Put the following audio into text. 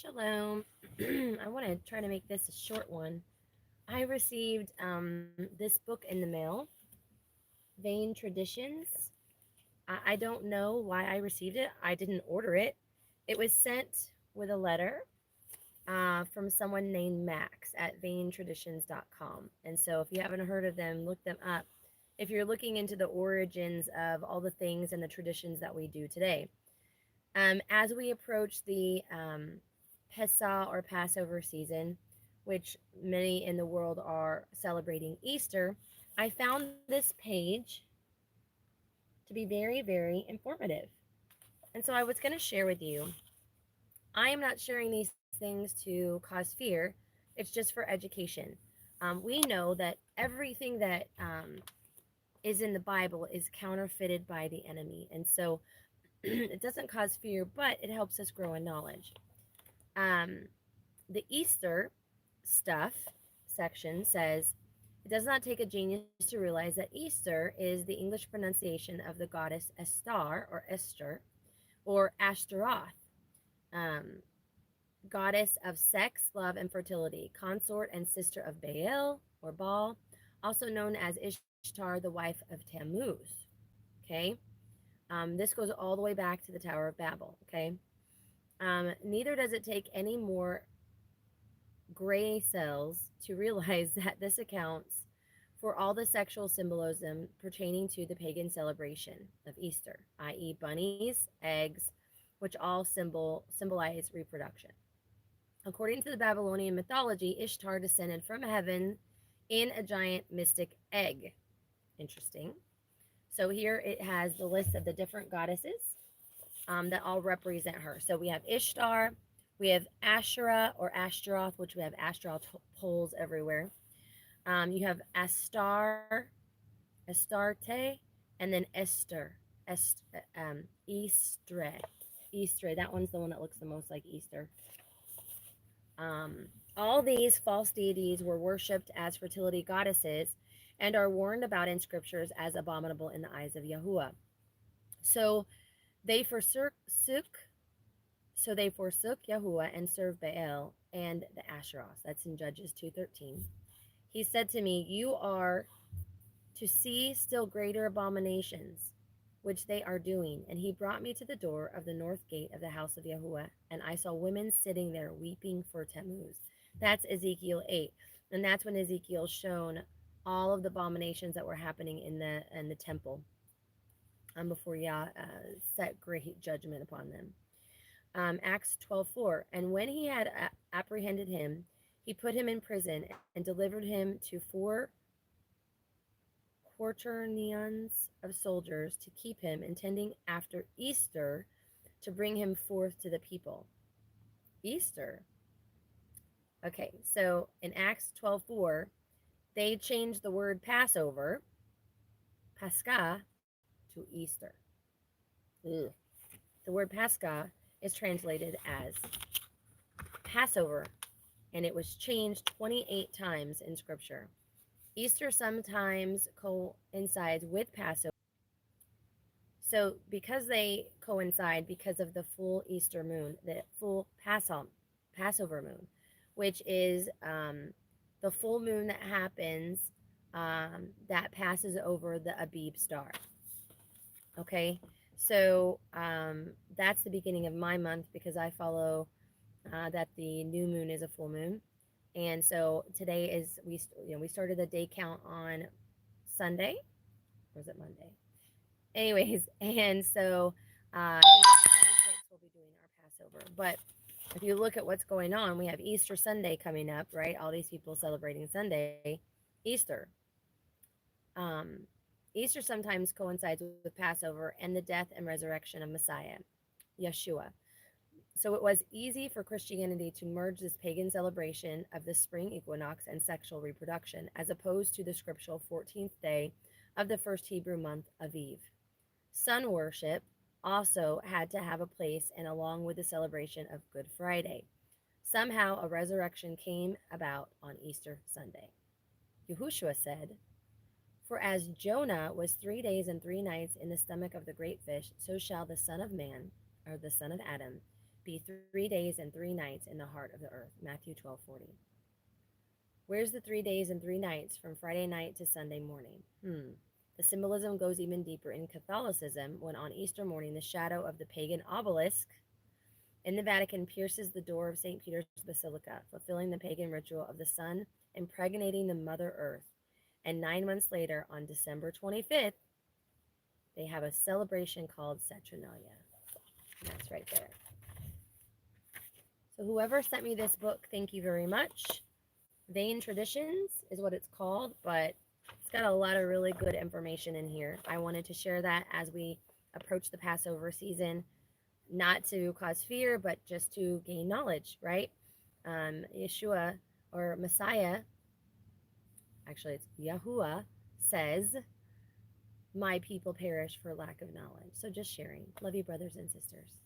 Shalom. I want to try to make this a short one. I received this book in the mail, Vain Traditions. I don't know why I received it. I didn't order it. It was sent with a letter from someone named Max at vaintraditions.com. And so if you haven't heard of them, look them up. If you're looking into the origins of all the things and the traditions that we do today, as we approach the Pesach or Passover season, which many in the world are celebrating Easter, I found this page to be very, very informative. And so I was going to share with you. I am not sharing these things to cause fear, it's just for education. We know that everything that is in the Bible is counterfeited by the enemy. And so it doesn't cause fear, but it helps us grow in knowledge. Um, the Easter stuff section says it does not take a genius to realize that Easter is the English pronunciation of the goddess Estar or Esther or Ashtaroth, um, goddess of sex, love, and fertility, consort and sister of Baal or Baal, also known as Ishtar, the wife of Tammuz. Okay, this goes all the way back to the Tower of Babel. Okay, neither does it take any more gray cells to realize that this accounts for all the sexual symbolism pertaining to the pagan celebration of Easter, i.e., bunnies, eggs, which all symbolize reproduction. According to the Babylonian mythology, Ishtar descended from heaven in a giant mystic egg. Interesting. So here it has the list of the different goddesses that all represent her. So we have Ishtar, we have Asherah or Ashtaroth, which we have Ashtaroth poles everywhere. You have Astarte, and then Esther, Eastre. Easter. That one's the one that looks the most like Easter. All these false deities were worshipped as fertility goddesses and are warned about in scriptures as abominable in the eyes of Yahuwah. So they forsook they forsook Yahuwah and served Baal and the Asheroth. That's in Judges 2:13. He said to me, "You are to see still greater abominations, which they are doing." And he brought me to the door of the north gate of the house of Yahuwah, and I saw women sitting there weeping for Tammuz. That's Ezekiel 8. And that's when Ezekiel shown all of the abominations that were happening in the temple before Yah set great judgment upon them. Acts 12:4. And when he had apprehended him, he put him in prison and delivered him to 4 quaternions of soldiers to keep him, intending after Easter to bring him forth to the people. Easter. Okay, so in Acts 12:4, they changed the word Passover, Pascha, to Easter. Ugh. The word Pascha is translated as Passover, and it was changed 28 times in Scripture. Easter sometimes coincides with Passover. So, because they coincide because of the full Easter moon, the full Passover moon, which is the full moon that happens that passes over the Abib star. Okay, so that's the beginning of my month because I follow that the new moon is a full moon, and so today is we started the day count on Sunday, or is it Monday? Anyways, and so I think it's 26 we'll be doing our Passover. But if you look at what's going on, we have Easter Sunday coming up, right? All these people celebrating Sunday, Easter. Um, Easter sometimes coincides with Passover and the death and resurrection of Messiah, Yeshua. So it was easy for Christianity to merge this pagan celebration of the spring equinox and sexual reproduction, as opposed to the scriptural 14th day of the first Hebrew month, Aviv. Sun worship also had to have a place, and along with the celebration of Good Friday. Somehow a resurrection came about on Easter Sunday. Yahushua said, "For as Jonah was 3 days and 3 nights in the stomach of the great fish, so shall the Son of Man, or the Son of Adam, be 3 days and 3 nights in the heart of the earth. Matthew 12:40. Where's the 3 days and 3 nights from Friday night to Sunday morning? The symbolism goes even deeper in Catholicism when on Easter morning the shadow of the pagan obelisk in the Vatican pierces the door of St. Peter's Basilica, fulfilling the pagan ritual of the sun impregnating the Mother Earth. And 9 months later, on December 25th, they have a celebration called Saturnalia. And that's right there. So whoever sent me this book, thank you very much. Vain Traditions is what it's called, but it's got a lot of really good information in here. I wanted to share that as we approach the Passover season, not to cause fear, but just to gain knowledge, right? Yeshua or Messiah, actually it's Yahuwah, says, my people perish for lack of knowledge. So just sharing. Love you, brothers and sisters.